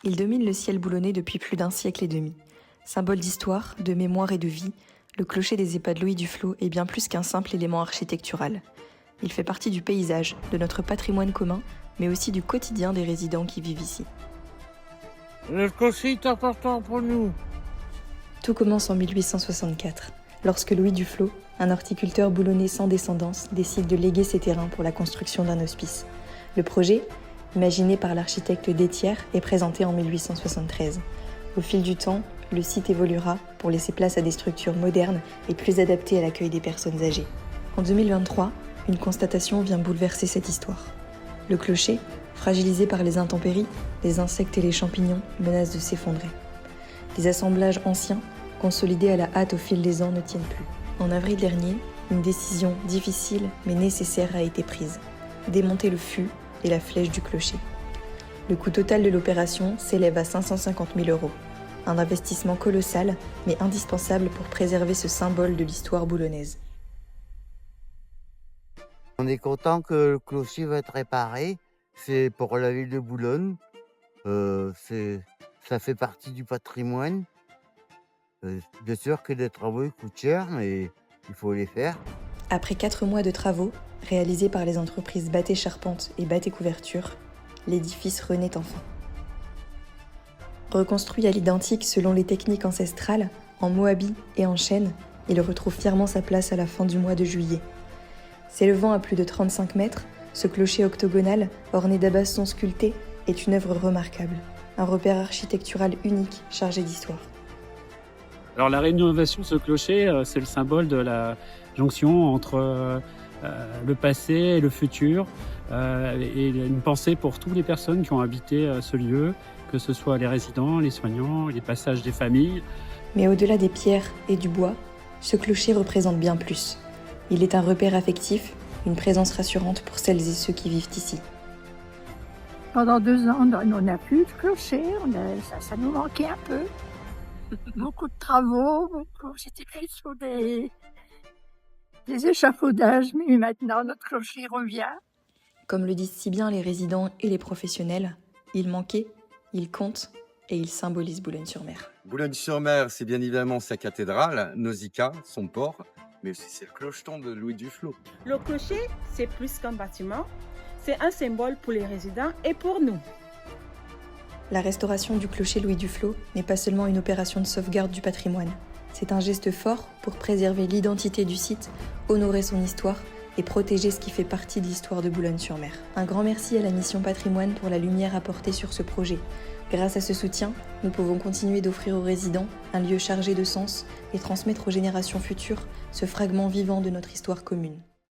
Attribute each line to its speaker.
Speaker 1: Il domine le ciel boulonnais depuis plus d'un siècle et demi. Symbole d'histoire, de mémoire et de vie, le clocher des EHPAD Louis Duflos est bien plus qu'un simple élément architectural. Il fait partie du paysage, de notre patrimoine commun, mais aussi du quotidien des résidents qui vivent ici.
Speaker 2: Le clocher est important pour nous.
Speaker 1: Tout commence en 1864, lorsque Louis Duflos, un horticulteur boulonnais sans descendance, décide de léguer ses terrains pour la construction d'un hospice. Le projet, imaginé par l'architecte Détière, est présenté en 1873. Au fil du temps, le site évoluera pour laisser place à des structures modernes et plus adaptées à l'accueil des personnes âgées. En 2023, une constatation vient bouleverser cette histoire. Le clocher, fragilisé par les intempéries, les insectes et les champignons, menace de s'effondrer. Les assemblages anciens, consolidés à la hâte au fil des ans, ne tiennent plus. En avril dernier, une décision difficile mais nécessaire a été prise. Démonter le fût et la flèche du clocher. Le coût total de l'opération s'élève à 550 000 €. Un investissement colossal, mais indispensable pour préserver ce symbole de l'histoire boulonnaise.
Speaker 3: On est content que le clocher va être réparé. C'est pour la ville de Boulogne. Ça fait partie du patrimoine. Bien sûr que les travaux coûtent cher, mais il faut les faire.
Speaker 1: Après 4 mois de travaux, réalisés par les entreprises Bathé Charpente et Bathé Couverture, l'édifice renaît enfin. Reconstruit à l'identique selon les techniques ancestrales, en moabi et en chêne, il retrouve fièrement sa place à la fin du mois de juillet. S'élevant à plus de 35 mètres, ce clocher octogonal, orné d'abassons sculptés, est une œuvre remarquable. Un repère architectural unique, chargé d'histoire.
Speaker 4: Alors la rénovation de ce clocher, c'est le symbole de la jonction entre le passé et le futur, et une pensée pour toutes les personnes qui ont habité ce lieu, que ce soit les résidents, les soignants, les passages des familles.
Speaker 1: Mais au-delà des pierres et du bois, ce clocher représente bien plus. Il est un repère affectif, une présence rassurante pour celles et ceux qui vivent ici.
Speaker 5: Pendant 2 ans, on n'a plus de clocher, ça nous manquait un peu. Beaucoup de travaux, c'était plus sur des échafaudages, mais maintenant notre clocher revient.
Speaker 1: Comme le disent si bien les résidents et les professionnels, il manquait, il compte et il symbolise Boulogne-sur-Mer.
Speaker 6: Boulogne-sur-Mer, c'est bien évidemment sa cathédrale, Nausicaa, son port, mais aussi c'est le clocheton de Louis Duflos.
Speaker 7: Le clocher, c'est plus qu'un bâtiment, c'est un symbole pour les résidents et pour nous.
Speaker 1: La restauration du clocher Louis Duflos n'est pas seulement une opération de sauvegarde du patrimoine. C'est un geste fort pour préserver l'identité du site, honorer son histoire et protéger ce qui fait partie de l'histoire de Boulogne-sur-Mer. Un grand merci à la mission Patrimoine pour la lumière apportée sur ce projet. Grâce à ce soutien, nous pouvons continuer d'offrir aux résidents un lieu chargé de sens et transmettre aux générations futures ce fragment vivant de notre histoire commune.